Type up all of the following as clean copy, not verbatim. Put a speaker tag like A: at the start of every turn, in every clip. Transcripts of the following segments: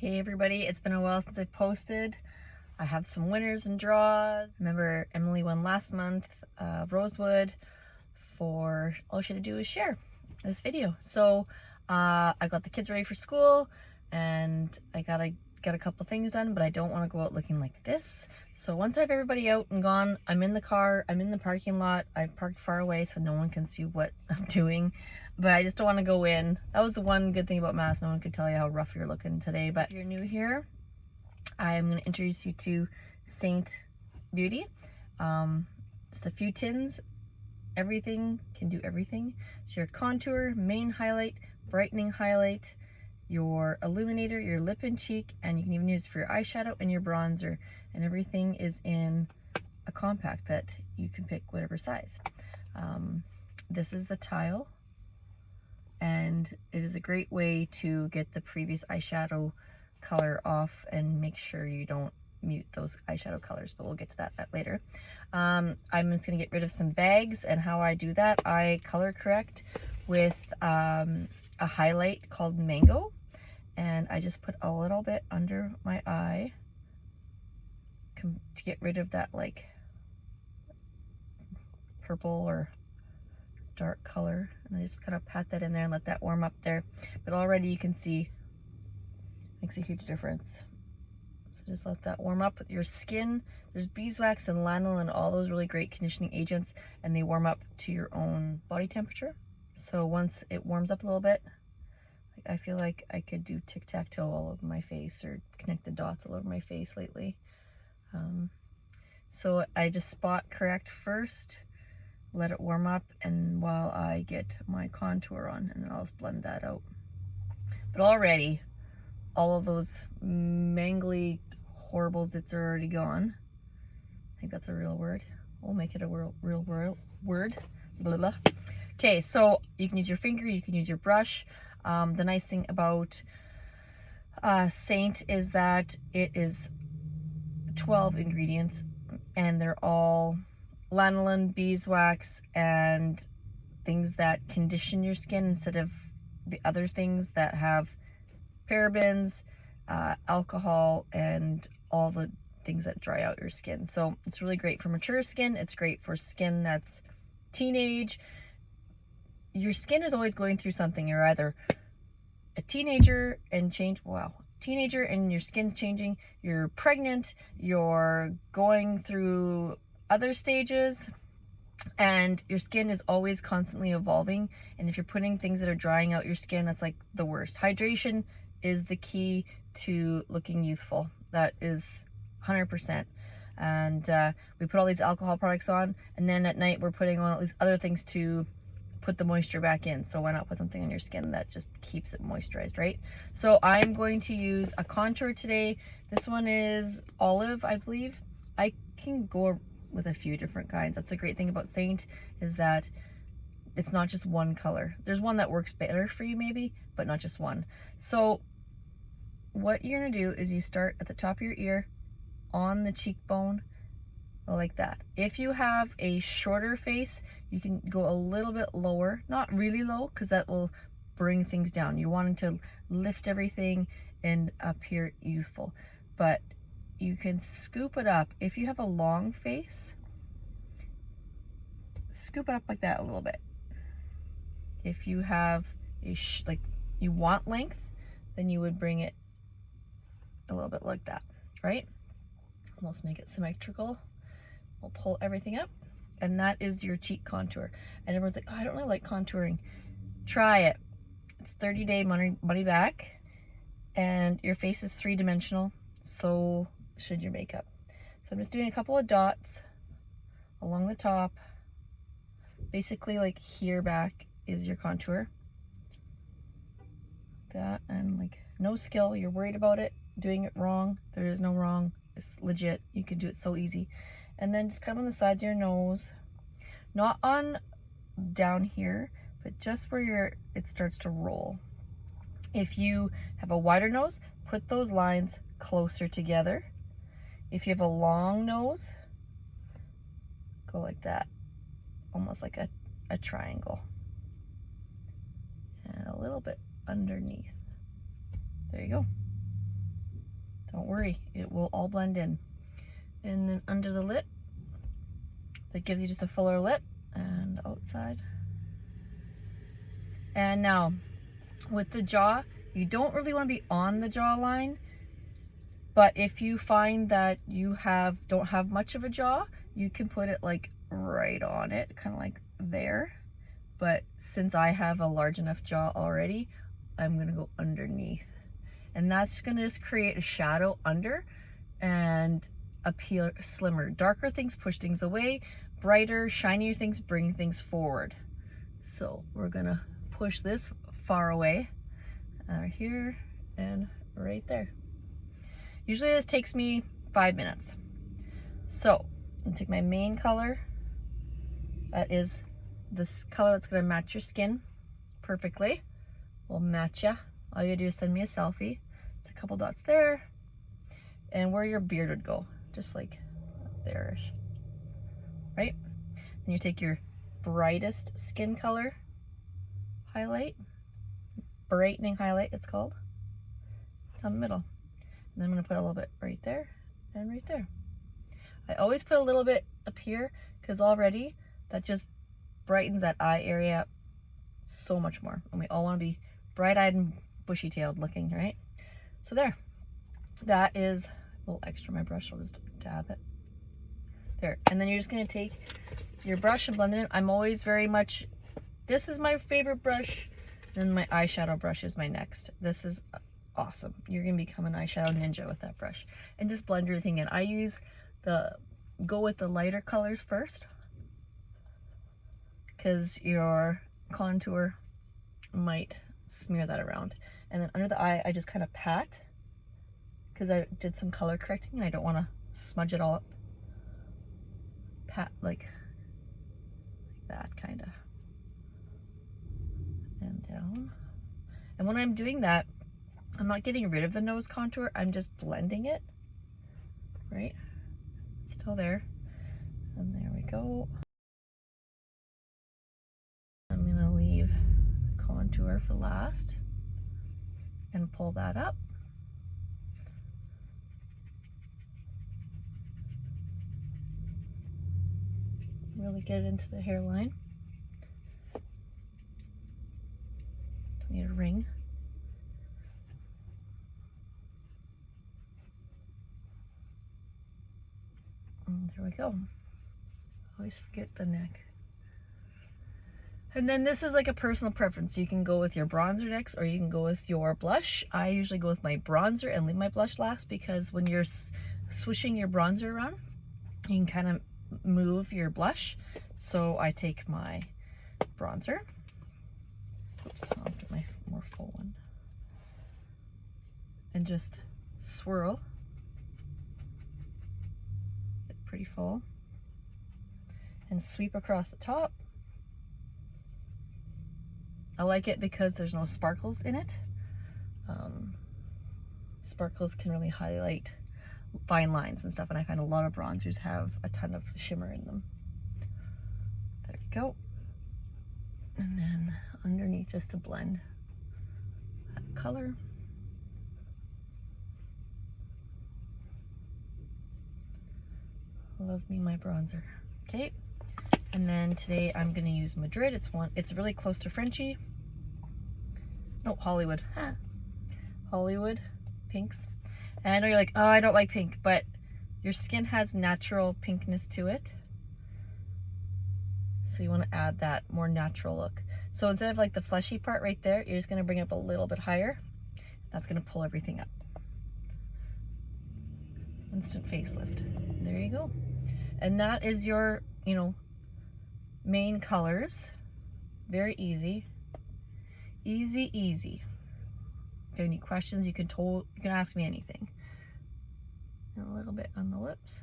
A: Hey everybody, it's been a while since I posted. I have some winners and draws. Remember Emily won last month, Rosewood, for all she had to do was share this video. So I got the kids ready for school and I gotta get a couple things done, but I don't want to go out looking like this. So once I have everybody out and gone, I'm in the car, I'm in the parking lot. I've parked far away so no one can see what I'm doing, but I just don't want to go in. That was the one good thing about masks. No one could tell you how rough you're looking today. But if you're new here, I am going to introduce you to Saint Beauty. Just a few tins. Everything can do everything. So your contour, main highlight, brightening highlight, your illuminator, your lip and cheek, and you can even use it for your eyeshadow and your bronzer, and everything is in a compact that you can pick whatever size. This is the tile, and it is a great way to get the previous eyeshadow color off and make sure you don't mute those eyeshadow colors, but we'll get to that later. I'm just going to get rid of some bags, and how I do that, I color correct with a highlight called Mango, and I just put a little bit under my eye to get rid of that like purple or dark color, and I just kind of pat that in there and let that warm up there. But already you can see makes a huge difference. So just let that warm up with your skin. There's beeswax and lanolin and all those really great conditioning agents, and they warm up to your own body temperature. So once it warms up a little bit, I feel like I could do tic-tac-toe all over my face or connect the dots all over my face lately. So I just spot correct first, let it warm up, and while I get my contour on, and then I'll just blend that out. But already, all of those mangly, horrible zits are already gone. I think that's a real word. We'll make it a real word. Blah, blah. Okay, so you can use your finger, you can use your brush. The nice thing about Saint is that it is 12 ingredients, and they're all lanolin, beeswax, and things that condition your skin instead of the other things that have parabens, alcohol, and all the things that dry out your skin. So it's really great for mature skin. It's great for skin that's teenage. Your skin is always going through something. You're either a teenager and teenager and your skin's changing, you're pregnant, you're going through other stages, and your skin is always constantly evolving. And if you're putting things that are drying out your skin, that's like the worst. Hydration is the key to looking youthful. That is 100%. And we put all these alcohol products on, and then at night we're putting on all these other things to put the moisture back in. So why not put something on your skin that just keeps it moisturized, right? So I'm going to use a contour today. This one is olive, I believe. I can go with a few different kinds. That's the great thing about Saint, is that it's not just one color. There's one that works better for you maybe, but not just one. So what you're gonna do is you start at the top of your ear, on the cheekbone, like that. If you have a shorter face, you can go a little bit lower, not really low, because that will bring things down. You're wanting to lift everything and appear youthful, but you can scoop it up. If you have a long face, scoop it up like that a little bit. If you have a like you want length, then you would bring it a little bit like that, right? Almost make it symmetrical. We'll pull everything up, and that is your cheek contour. And everyone's like, oh, I don't really like contouring. Try it. It's 30-day money back, and your face is 3-dimensional, so should your makeup. So I'm just doing a couple of dots along the top. Basically, like here back is your contour. That, and like no skill. You're worried about it, doing it wrong. There is no wrong. It's legit. You can do it so easy. And then just come on the sides of your nose, not on down here, but just where it starts to roll. If you have a wider nose, put those lines closer together. If you have a long nose, go like that, almost like a triangle, and a little bit underneath. There you go. Don't worry, it will all blend in. And then under the lip, that gives you just a fuller lip, and outside. And now, with the jaw, you don't really want to be on the jawline, but if you find that you don't have much of a jaw, you can put it like right on it, kind of like there. But since I have a large enough jaw already, I'm gonna go underneath. And that's gonna just create a shadow under and appear slimmer. Darker things push things away, brighter, shinier things bring things forward. So we're gonna push this far away, here and right there. Usually this takes me 5 minutes. So I'm gonna take my main color. That is this color that's gonna match your skin perfectly. Will match ya. All you gotta do is send me a selfie. It's a couple dots there. And where your beard would go, just like there-ish, right? Then you take your brightest skin color highlight, brightening highlight it's called, down the middle. And then I'm gonna put a little bit right there and right there. I always put a little bit up here because already that just brightens that eye area up so much more. And we all wanna be bright-eyed and bushy-tailed looking, right? So there, that is a little extra. My brush, I'll just dab it. There, and then you're just gonna take your brush and blend it in. I'm always very much, this is my favorite brush, then my eyeshadow brush is my next. This is awesome. You're gonna become an eyeshadow ninja with that brush. And just blend everything in. I go with the lighter colors first, because your contour might smear that around. And then under the eye, I just kind of pat, because I did some color correcting and I don't want to smudge it all up. Pat like that, kind of. And down. And when I'm doing that, I'm not getting rid of the nose contour, I'm just blending it, right? It's still there. And there we go. I'm gonna leave the contour for last and pull that up. Really get it into the hairline. Don't need a ring. And there we go. Always forget the neck. And then this is like a personal preference. You can go with your bronzer next, or you can go with your blush. I usually go with my bronzer and leave my blush last, because when you're swishing your bronzer around, you can kind of move your blush. So I take my bronzer. Oops, I'll get my more full one. And just swirl it pretty full. And sweep across the top. I like it because there's no sparkles in it. Sparkles can really highlight fine lines and stuff, and I find a lot of bronzers have a ton of shimmer in them. There we go. And then underneath, just to blend that color. Love me my bronzer. Okay. And then today I'm gonna use Madrid. It's really close to Frenchie. No, Hollywood. Hollywood pinks. And I know you're like, oh, I don't like pink, but your skin has natural pinkness to it. So you want to add that more natural look. So instead of like the fleshy part right there, you're just gonna bring it up a little bit higher. That's gonna pull everything up. Instant facelift. There you go. And that is your, main colors. Very easy. Easy, easy. If you have any questions, you can ask me anything. And a little bit on the lips.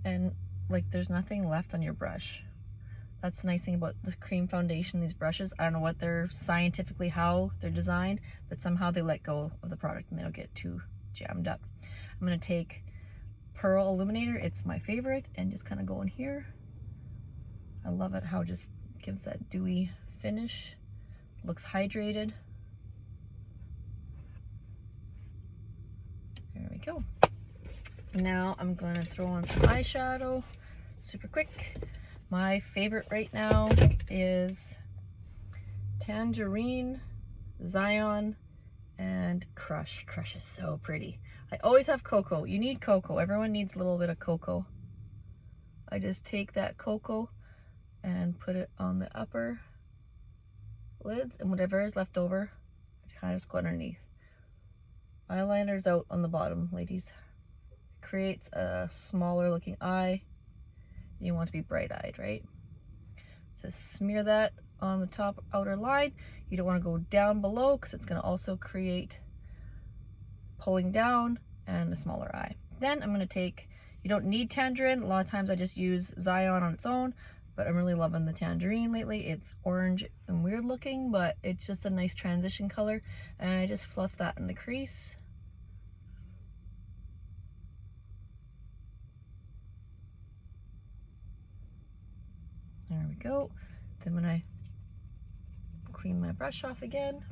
A: And like there's nothing left on your brush. That's the nice thing about the cream foundation, these brushes. I don't know what they're scientifically, how they're designed, but somehow they let go of the product and they don't get too jammed up. I'm gonna take Pearl Illuminator, it's my favorite, and just kind of go in here. I love it how it just gives that dewy finish. Looks hydrated. go. Now I'm gonna throw on some eyeshadow super quick. My favorite right now is Tangerine, Zion, and Crush. Crush is so pretty. I always have cocoa. You need cocoa. Everyone needs a little bit of cocoa. I just take that cocoa and put it on the upper lids, and whatever is left over, I kind of just go underneath. Eyeliner's out on the bottom, ladies. Creates a smaller looking eye. You want to be bright-eyed, right? So smear that on the top outer line. You don't want to go down below because it's going to also create pulling down and a smaller eye. Then I'm going to take, you don't need Tangerine. A lot of times I just use Zion on its own, but I'm really loving the Tangerine lately. It's orange and weird looking, but it's just a nice transition color. And I just fluff that in the crease. There we go. Then when I clean my brush off again,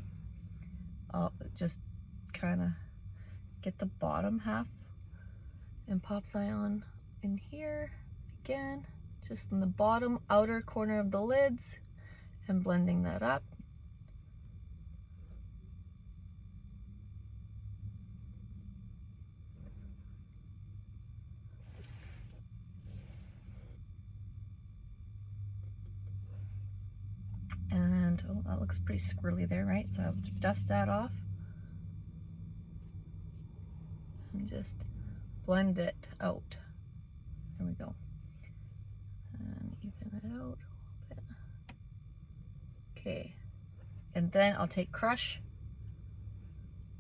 A: I'll just kind of get the bottom half and pop Zion in here again, just in the bottom outer corner of the lids, and blending that up. And oh, that looks pretty squirrely there, right? So I'll dust that off and just blend it out. There we go. And even it out a little bit. Okay. And then I'll take Crush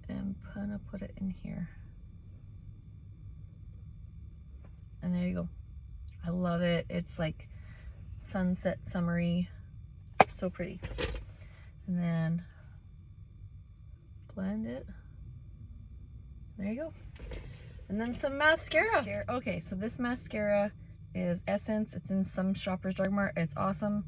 A: and kind of put it in here. And there you go. I love it. It's like sunset summery. So pretty. And then blend it. There you go. And then some mascara. Okay, so this mascara is Essence. It's in some Shoppers Drug Mart. It's awesome.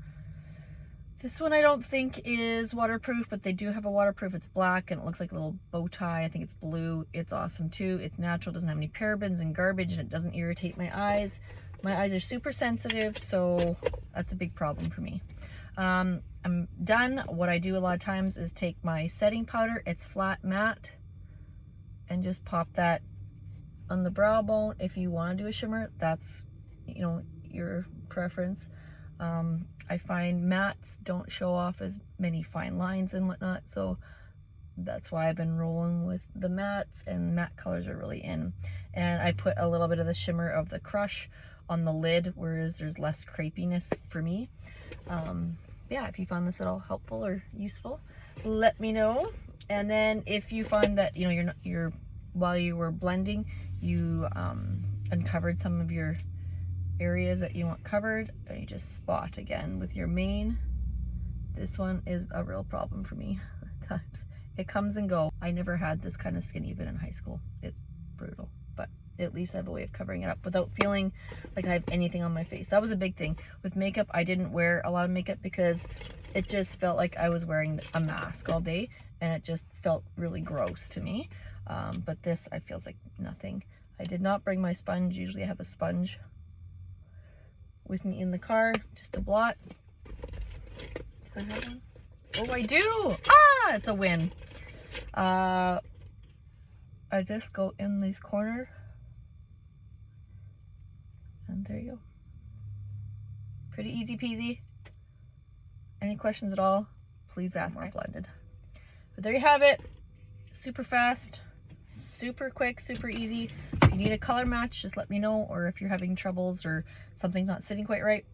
A: This one I don't think is waterproof, but they do have a waterproof. It's black and it looks like a little bow tie. I think it's blue. It's awesome too. It's natural, doesn't have any parabens and garbage, and it doesn't irritate my eyes. My eyes are super sensitive, so that's a big problem for me. I'm done. What I do a lot of times is take my setting powder, it's flat matte, and just pop that on the brow bone. If you want to do a shimmer, that's, you know, your preference. I find mattes don't show off as many fine lines and whatnot, so that's why I've been rolling with the mattes, and matte colors are really in. And I put a little bit of the shimmer of the Crush on the lid, whereas there's less crepiness for me. Yeah, if you found this at all helpful or useful, let me know. And then if you find that, you know, while you were blending, you uncovered some of your areas that you want covered, you just spot again with your mane. This one is a real problem for me at times. It comes and goes. I never had this kind of skin even in high school. It's brutal, but at least I have a way of covering it up without feeling like I have anything on my face. That was a big thing. With makeup, I didn't wear a lot of makeup because it just felt like I was wearing a mask all day, and it just felt really gross to me. But this, I feels like nothing. I did not bring my sponge. Usually I have a sponge with me in the car just to blot. Do I have one? Oh, I do! Ah, it's a win. I just go in these corners. And there you go. Pretty easy peasy. Any questions at all, please ask. I blended. But there you have it. Super fast, super quick, super easy. If you need a color match, just let me know. Or if you're having troubles or something's not sitting quite right,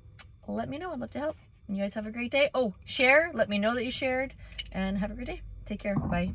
A: let me know. I'd love to help. You guys have a great day. Oh, share. Let me know that you shared. And have a great day. Take care. Bye.